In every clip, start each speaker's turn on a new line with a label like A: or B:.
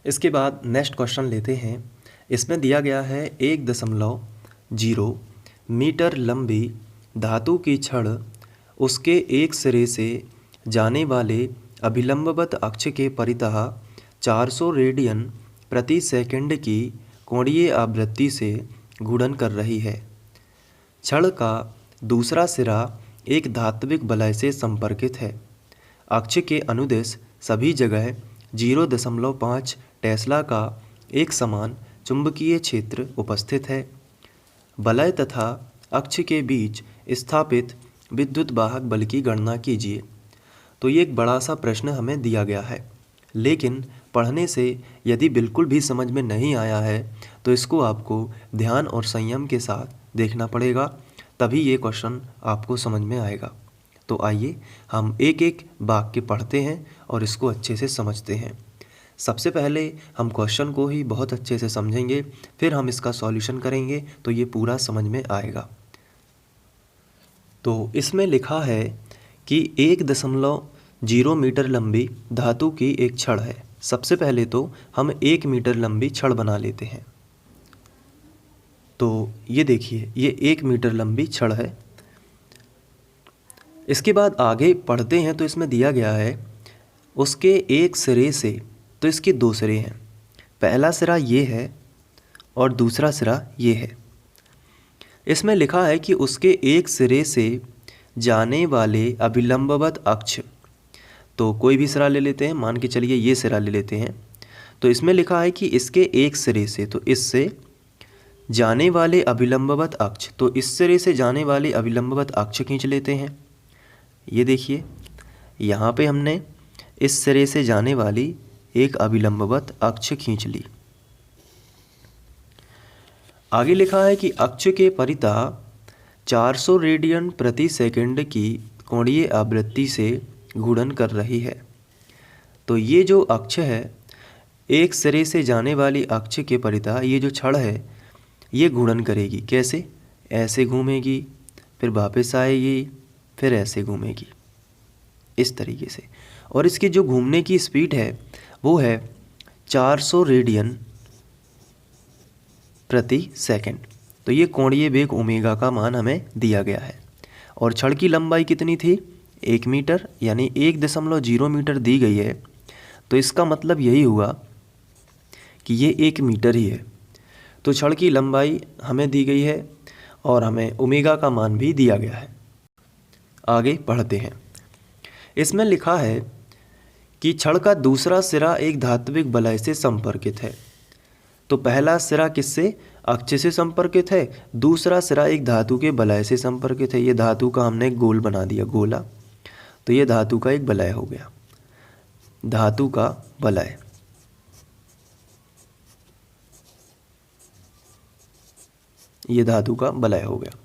A: इसके बाद next question लेते हैं। इसमें दिया गया है 1.0 मीटर लंबी धातु की छड़ उसके एक सिरे से जाने वाले अभिलंबवत अक्ष के परितः 400 रेडियन प्रति सेकंड की कोणीय आवृत्ति से घूर्णन कर रही है। छड़ का दूसरा सिरा एक धात्विक वलय से संपर्कित है। अक्ष के अनुदिश सभी जगह 0.5 टेस्ला का एक समान चुंबकीय क्षेत्र उपस्थित है। वलय तथा अक्ष के बीच स्थापित विद्युत वाहक बल की गणना कीजिए। तो ये एक बड़ा सा प्रश्न हमें दिया गया है, लेकिन पढ़ने से यदि बिल्कुल भी समझ में नहीं आया है तो इसको आपको ध्यान और संयम के साथ देखना पड़ेगा, तभी ये क्वेश्चन आपको समझ में आएगा। तो आइए हम एक एक वाक्य पढ़ते हैं और इसको अच्छे से समझते हैं। सबसे पहले हम क्वेश्चन को ही बहुत अच्छे से समझेंगे, फिर हम इसका सॉल्यूशन करेंगे तो ये पूरा समझ में आएगा। तो इसमें लिखा है कि 1.0 मीटर लंबी धातु की एक छड़ है। सबसे पहले तो हम 1 मीटर लंबी छड़ बना लेते हैं। तो ये देखिए, ये 1 मीटर लंबी छड़ है। इसके बाद आगे पढ़ते हैं तो इसमें दिया गया है उसके एक सिरे से, तो इसके दो सिरे हैं। पहला सिरा ये है और दूसरा सिरा ये है। इसमें लिखा है कि उसके एक सिरे से जाने वाले अभिलंबवत अक्ष, तो कोई भी सिरा ले लेते हैं, मान के चलिए ये सिरा ले लेते हैं। तो इसमें लिखा है कि इसके एक सिरे से, तो इससे जाने वाले अभिलंबवत अक्ष, तो इस सिरे से जाने वाले अभिलंबवत अक्ष खींच लेते हैं। ये देखिए, यहाँ पे हमने इस सिरे से जाने वाली एक अभिलंबवत अक्ष खींच ली। आगे लिखा है कि अक्ष के परितः 400 रेडियन प्रति सेकंड की कोणीय आवृत्ति से घूर्णन कर रही है। तो ये जो अक्ष है, एक सिरे से जाने वाली अक्ष के परितः ये जो छड़ है ये घूर्णन करेगी। कैसे? ऐसे घूमेगी, फिर वापस आएगी, फिर ऐसे घूमेगी, इस तरीके से। और इसकी जो घूमने की स्पीड है वो है 400 रेडियन प्रति सेकंड। तो ये कोणीय वेग ओमेगा का मान हमें दिया गया है। और छड़ की लंबाई कितनी थी? 1 मीटर, यानी 1.0 मीटर दी गई है। तो इसका मतलब यही हुआ कि ये 1 मीटर ही है। तो छड़ की लंबाई हमें दी गई है और हमें ओमेगा का मान भी दिया गया है। आगे पढ़ते हैं। इसमें लिखा है कि छड़ का दूसरा सिरा एक धात्विक वलय से संपर्कित है। तो पहला सिरा किससे? अक्ष से संपर्कित है। दूसरा सिरा एक धातु के वलय से संपर्कित है। ये धातु का हमने एक गोल बना दिया, गोला। तो ये धातु का एक वलय हो गया, धातु का वलय। ये धातु का वलय हो गया।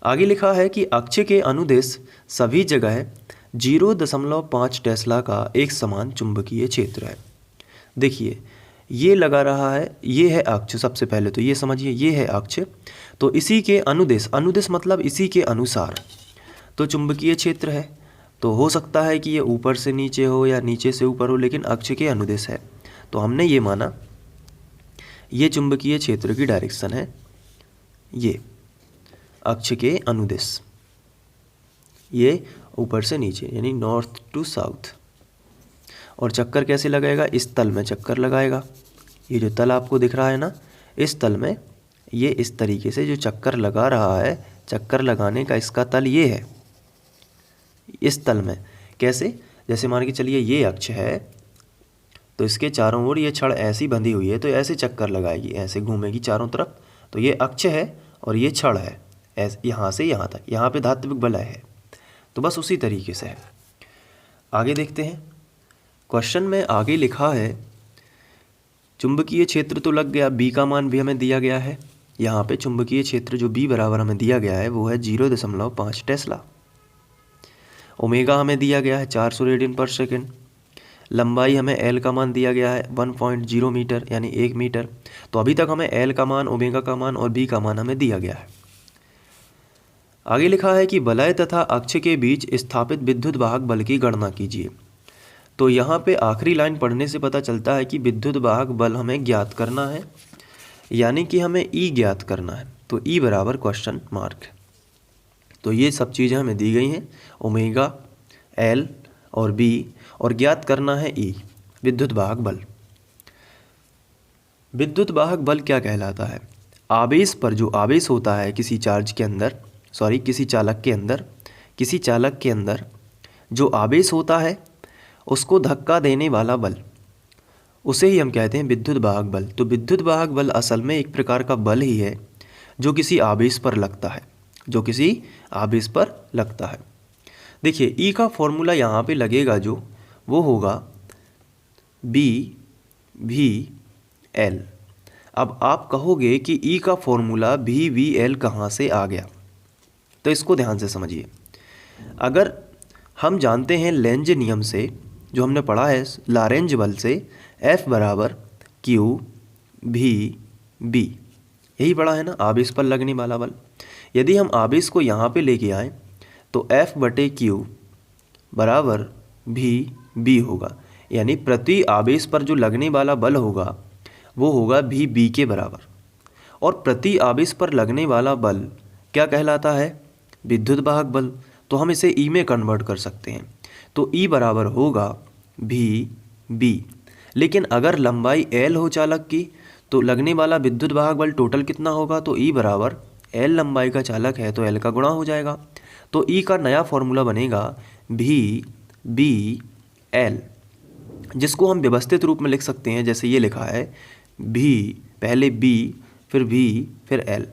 A: आगे लिखा है कि अक्ष के अनुदिश सभी जगह 0.5 टेस्ला का एक समान चुंबकीय क्षेत्र है। देखिए, ये लगा रहा है, ये है अक्ष। सबसे पहले तो ये समझिए, ये है अक्ष। तो इसी के अनुदिश, अनुदिश मतलब इसी के अनुसार तो चुंबकीय क्षेत्र है। तो हो सकता है कि ये ऊपर से नीचे हो या नीचे से ऊपर हो, लेकिन अक्ष के अनुदिश है। तो हमने ये माना ये चुंबकीय क्षेत्र की डायरेक्शन है, ये अक्ष के अनुदिश, ये ऊपर से नीचे यानी नॉर्थ टू साउथ। और चक्कर कैसे लगाएगा? इस तल में चक्कर लगाएगा। ये जो तल आपको दिख रहा है ना, इस तल में ये इस तरीके से जो चक्कर लगा रहा है, चक्कर लगाने का इसका तल ये है, इस तल में। कैसे? जैसे मान के चलिए ये अक्ष है, तो इसके चारों ओर ये छड़ ऐसी बंधी हुई है, तो ऐसे चक्कर लगाएगी, ऐसे घूमेगी चारों तरफ। तो ये अक्ष है और ये छड़ है, ऐसे यहाँ से यहाँ तक। यहाँ पे धात्विक वलय है, तो बस उसी तरीके से है। आगे देखते हैं। क्वेश्चन में आगे लिखा है चुंबकीय क्षेत्र तो लग गया, बी का मान भी हमें दिया गया है। यहाँ पे चुंबकीय क्षेत्र जो बी बराबर हमें दिया गया है वो है 0.5 टेस्ला। ओमेगा हमें दिया गया है 400 रेडियन पर सेकेंड। लंबाई हमें एल का मान दिया गया है 1.0 मीटर यानी 1 मीटर। तो अभी तक हमें एल का मान, ओमेगा का मान और बी का मान हमें दिया गया है। आगे लिखा है कि वलय तथा अक्ष के बीच स्थापित विद्युत वाहक बल की गणना कीजिए। तो यहाँ पे आखिरी लाइन पढ़ने से पता चलता है कि विद्युत वाहक बल हमें ज्ञात करना है, यानी कि हमें ई ज्ञात करना है। तो ई बराबर क्वेश्चन मार्क। तो ये सब चीज़ें हमें दी गई हैं, ओमेगा, एल और बी, और ज्ञात करना है ई, विद्युत वाहक बल। विद्युत वाहक बल क्या कहलाता है? आवेश पर जो आवेश होता है किसी चार्ज के अंदर, किसी चालक के अंदर जो आवेश होता है उसको धक्का देने वाला बल, उसे ही हम कहते हैं विद्युत वाहक बल। तो विद्युत वाहक बल असल में एक प्रकार का बल ही है जो किसी आवेश पर लगता है, देखिए ई का फॉर्मूला यहाँ पे लगेगा जो, वो होगा बी वी एल। अब आप कहोगे कि ई का फॉर्मूला बी वी एल कहाँ से आ गया, तो इसको ध्यान से समझिए। अगर हम जानते हैं लेंज नियम से, जो हमने पढ़ा है लॉरेंज बल से, F बराबर क्यू भी बी, यही पढ़ा है ना, आवेश पर लगने वाला बल। यदि हम आवेश को यहाँ पे लेके आए तो F बटे क्यू बराबर भी बी होगा, यानी प्रति आवेश पर जो लगने वाला बल होगा वो होगा भी बी के बराबर। और प्रति आवेश पर लगने वाला बल क्या कहलाता है? विद्युत वाहक बल। तो हम इसे ई में कन्वर्ट कर सकते हैं, तो ई बराबर होगा भी बी। लेकिन अगर लंबाई एल हो चालक की तो लगने वाला विद्युत वाहक बल टोटल कितना होगा? तो ई बराबर एल लंबाई का चालक है तो एल का गुणा हो जाएगा। तो ई का नया फॉर्मूला बनेगा भी बी एल, जिसको हम व्यवस्थित रूप में लिख सकते हैं जैसे ये लिखा है, भी पहले बी फिर भी फिर एल।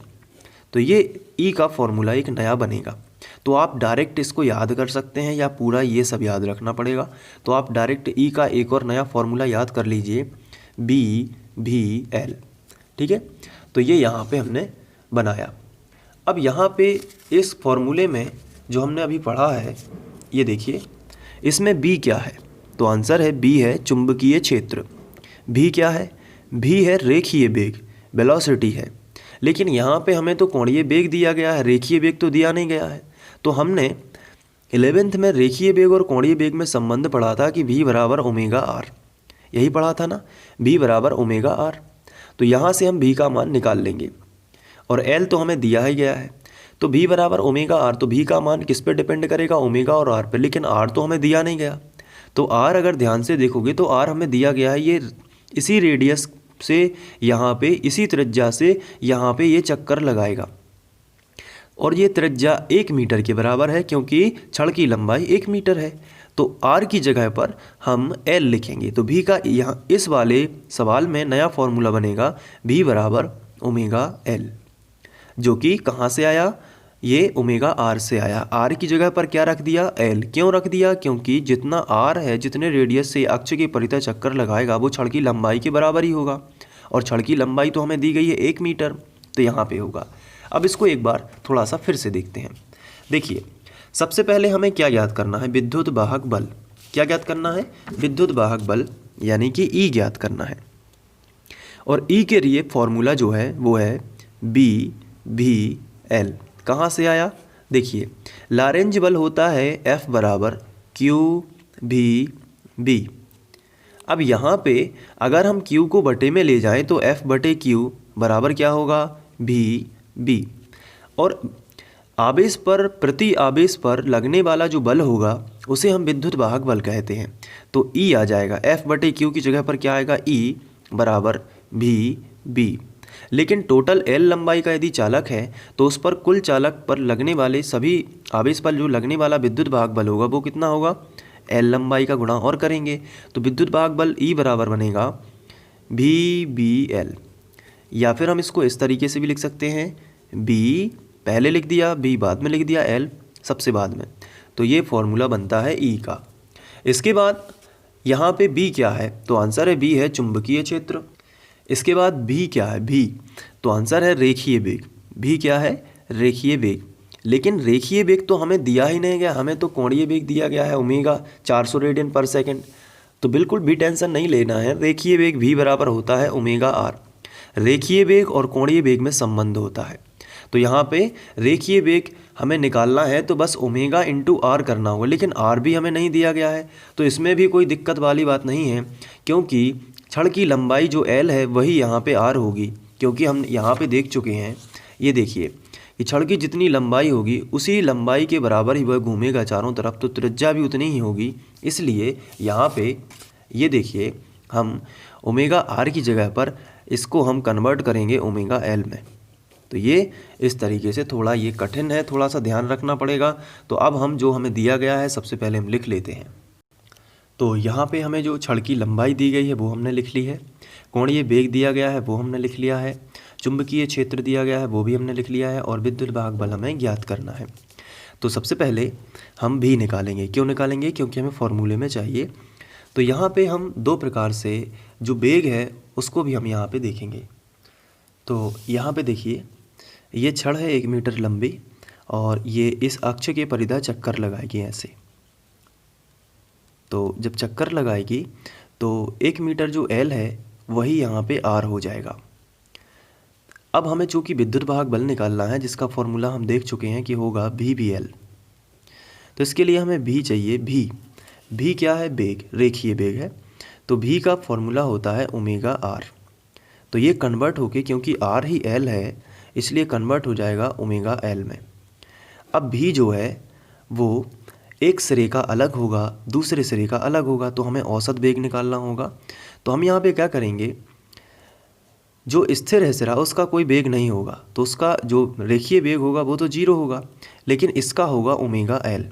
A: तो ये ई का फॉर्मूला एक नया बनेगा। तो आप डायरेक्ट इसको याद कर सकते हैं या पूरा ये सब याद रखना पड़ेगा। तो आप डायरेक्ट ई का एक और नया फॉर्मूला याद कर लीजिए, बी भी एल, ठीक है। तो ये यहाँ पे हमने बनाया। अब यहाँ पे इस फॉर्मूले में जो हमने अभी पढ़ा है, ये देखिए इसमें बी क्या है? तो आंसर है बी है चुंबकीय क्षेत्र। भी क्या है? भी है रेखीय वेग, वेलोसिटी है। लेकिन यहाँ पे हमें तो कोणीय वेग दिया गया है, रेखीय वेग तो दिया नहीं गया है। तो हमने 11th में रेखीय वेग और कोणीय वेग में संबंध पढ़ा था कि v बराबर ओमेगा आर, यही पढ़ा था ना, v बराबर ओमेगा आर। तो यहाँ से हम v का मान निकाल लेंगे और l तो हमें दिया ही गया है। तो v बराबर ओमेगा आर, तो v का मान किस पे डिपेंड करेगा? ओमेगा और r पे। लेकिन r तो हमें दिया नहीं गया। तो r अगर ध्यान से देखोगे तो r हमें दिया गया है ये इसी रेडियस से यहाँ पे, इसी त्रिज्या से यहाँ पे ये चक्कर लगाएगा, और ये त्रिज्या 1 मीटर के बराबर है क्योंकि छड़ की लंबाई 1 मीटर है। तो r की जगह पर हम l लिखेंगे। तो v का यहाँ इस वाले सवाल में नया फॉर्मूला बनेगा v बराबर ओमेगा l, जो कि कहाँ से आया? ये ओमेगा r से आया। r की जगह पर क्या रख दिया? l। क्यों रख दिया? क्योंकि जितना r है, जितने रेडियस से अक्ष के परितः चक्कर लगाएगा वो छड़ की लंबाई के बराबर ही होगा, और छड़ की लंबाई तो हमें दी गई है 1 मीटर, तो यहाँ पे होगा। अब इसको एक बार थोड़ा सा फिर से देखते हैं। देखिए सबसे पहले हमें क्या ज्ञात करना है? विद्युत वाहक बल। क्या ज्ञात करना है? विद्युत वाहक बल, यानी कि ई ज्ञात करना है। और ई के लिए फॉर्मूला जो है वो है बी भी एल। कहाँ से आया? देखिए लॉरेंज बल होता है F बराबर क्यू भी बी। अब यहाँ पे अगर हम Q को बटे में ले जाएं तो F बटे Q बराबर क्या होगा? भी बी। और आवेश पर, प्रति आवेश पर लगने वाला जो बल होगा उसे हम विद्युत वाहक बल कहते हैं। तो ई आ जाएगा, F बटे Q की जगह पर क्या आएगा? ई बराबर भी बी। लेकिन टोटल L लंबाई का यदि चालक है तो उस पर कुल चालक पर लगने वाले सभी आवेश पर जो लगने वाला विद्युत वाहक बल होगा वो कितना होगा? L लंबाई का गुणा और करेंगे तो विद्युत वाहक बल E बराबर बनेगा भी बी एल। या फिर हम इसको इस तरीके से भी लिख सकते हैं, B पहले लिख दिया, B बाद में लिख दिया, L सबसे बाद में। तो ये फॉर्मूला बनता है E का। इसके बाद यहाँ पे B क्या है? तो आंसर है B है चुंबकीय क्षेत्र। इसके बाद B क्या है? B तो आंसर है रेखीय वेग। B क्या है? रेखीय वेग। लेकिन रेखीय वेग तो हमें दिया ही नहीं गया, हमें तो कोणीय वेग दिया गया है ओमेगा 400 रेडियन पर सेकंड। तो बिल्कुल भी टेंशन नहीं लेना है। रेखीय वेग V बराबर होता है ओमेगा आर। रेखीय वेग और कोणीय वेग में संबंध होता है। तो यहाँ पे रेखीय वेग हमें निकालना है तो बस ओमेगा इंटू आर करना होगा, लेकिन आर भी हमें नहीं दिया गया है, तो इसमें भी कोई दिक्कत वाली बात नहीं है, क्योंकि छड़ की लंबाई जो एल है वही यहाँ पे आर होगी, क्योंकि हम यहाँ पे देख चुके हैं, ये देखिए कि छड़ की जितनी लंबाई होगी उसी लंबाई के बराबर ही वह घूमेगा चारों तरफ, तो त्रिज्या भी उतनी ही होगी। इसलिए यहाँ पे ये देखिए हम ओमेगा आर की जगह पर इसको हम कन्वर्ट करेंगे ओमेगा एल में। तो ये इस तरीके से, थोड़ा ये कठिन है, थोड़ा सा ध्यान रखना पड़ेगा। तो अब हम जो हमें दिया गया है सबसे पहले हम लिख लेते हैं। तो यहाँ पे हमें जो छड़ की लंबाई दी गई है वो हमने लिख ली है, कोणीय वेग दिया गया है वो हमने लिख लिया है, चुंबकीय क्षेत्र दिया गया है वो भी हमने लिख लिया है, और विद्युत वाहक बल हमें ज्ञात करना है। तो सबसे पहले हम भी निकालेंगे। क्यों निकालेंगे? क्योंकि हमें फॉर्मूले में चाहिए। तो यहाँ पे हम दो प्रकार से जो वेग है उसको भी हम यहाँ पे देखेंगे। तो यहाँ पे देखिए ये छड़ है 1 मीटर लंबी, और ये इस अक्ष के परिधा चक्कर लगाएगी ऐसे। तो जब चक्कर लगाएगी तो 1 मीटर जो एल है वही यहाँ पे आर हो जाएगा। अब हमें चूँकि विद्युत वाहक बल निकालना है, जिसका फॉर्मूला हम देख चुके हैं कि होगा भी बी एल, तो इसके लिए हमें भी चाहिए। भी क्या है? वेग, रेखीय वेग है। तो भी का फॉर्मूला होता है ओमेगा आर। तो ये कन्वर्ट होके, क्योंकि आर ही एल है इसलिए कन्वर्ट हो जाएगा ओमेगा एल में। अब भी जो है वो एक सिरे का अलग होगा, दूसरे सिरे का अलग होगा, तो हमें औसत वेग निकालना होगा। तो हम यहाँ पे क्या करेंगे, जो स्थिर है सिरा उसका कोई वेग नहीं होगा, तो उसका जो रेखीय वेग होगा वो तो 0 होगा, लेकिन इसका होगा ओमेगा एल।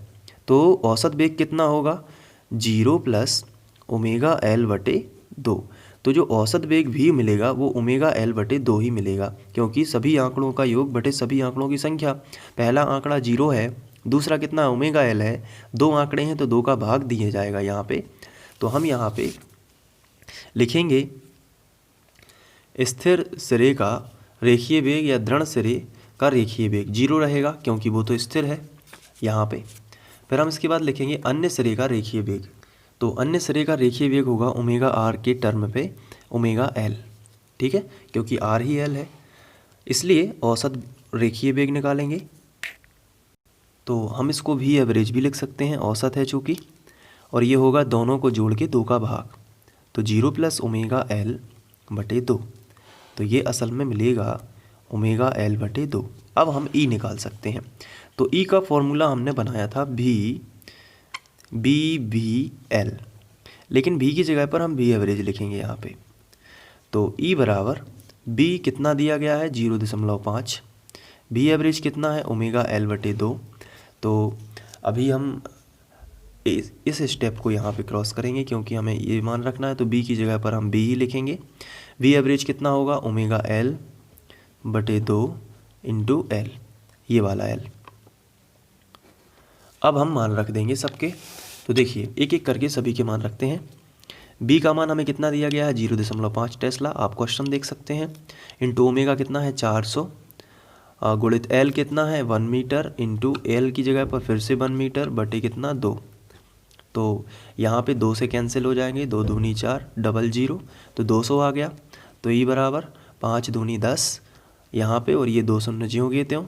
A: तो औसत वेग कितना होगा? 0 प्लस ओमेगा एल बटे 2। तो जो औसत वेग भी मिलेगा वो ओमेगा एल बटे 2 ही मिलेगा, क्योंकि सभी आंकड़ों का योग बटे सभी आंकड़ों की संख्या। पहला आंकड़ा 0 है, दूसरा कितना? ओमेगा एल है। 2 आंकड़े हैं तो 2 का भाग दिया जाएगा यहाँ पे। तो हम यहाँ पे लिखेंगे स्थिर सिरे का रेखीय वेग या दृढ़ सिरे का रेखीय वेग 0 रहेगा, क्योंकि वो तो स्थिर है यहाँ पे। फिर हम इसके बाद लिखेंगे अन्य सिरे का रेखीय वेग। तो अन्य सिरे का रेखीय वेग होगा ओमेगा आर के टर्म पे ओमेगा एल, ठीक है, क्योंकि आर ही एल है, इसलिए औसत रेखीय वेग निकालेंगे। तो हम इसको भी एवरेज भी लिख सकते हैं, औसत है चूँकि, और ये होगा दोनों को जोड़ के 2 का भाग। तो 0 प्लस ओमेगा एल बटे 2, तो ये असल में मिलेगा ओमेगा एल बटे 2। अब हम ई निकाल सकते हैं। तो ई का फॉर्मूला हमने बनाया था बी एल, लेकिन बी की जगह पर हम बी एवरेज लिखेंगे यहाँ पे। तो ई बराबर बी कितना दिया गया है? 0.5। बी एवरेज कितना है? ओमेगा एल बटे 2। तो अभी हम इस स्टेप को यहाँ पे क्रॉस करेंगे, क्योंकि हमें ये मान रखना है, तो बी की जगह पर हम बी ही लिखेंगे। बी एवरेज कितना होगा? ओमेगा एल बटे 2 इंटू एल, ये वाला एल। अब हम मान रख देंगे सबके। तो देखिए एक एक करके सभी के मान रखते हैं। बी का मान हमें कितना दिया गया है? 0.5 टेस्ला, आप क्वेश्चन देख सकते हैं। इंटू ओमेगा कितना है? 400, गुणित एल कितना है? 1 मीटर, इंटू एल की जगह पर फिर से 1 मीटर बटे कितना? 2। तो यहाँ पे 2 से कैंसिल हो जाएंगे, 2 दूनी 4, डबल 0, तो 200 आ गया। तो ई बराबर 5 दूनी 10 यहाँ पे, और ये 2 शून्य जी हो गए त्यों,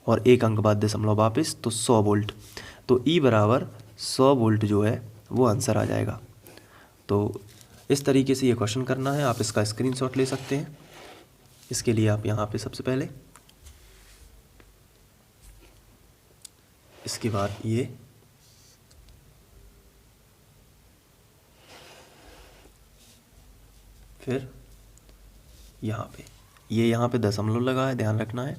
A: और एक अंक बाद दशमलव वापस, तो 100 वोल्ट। तो ई बराबर 100 वोल्ट जो है वो आंसर आ जाएगा। तो इस तरीके से ये क्वेश्चन करना है, आप इसका स्क्रीनशॉट ले सकते हैं। इसके लिए आप यहाँ पे सबसे पहले, इसके बाद ये फिर यहाँ पे, ये यहाँ पे दशमलव लगा है, ध्यान रखना है।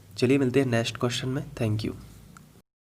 A: चलिए मिलते हैं नेक्स्ट क्वेश्चन में। Thank you.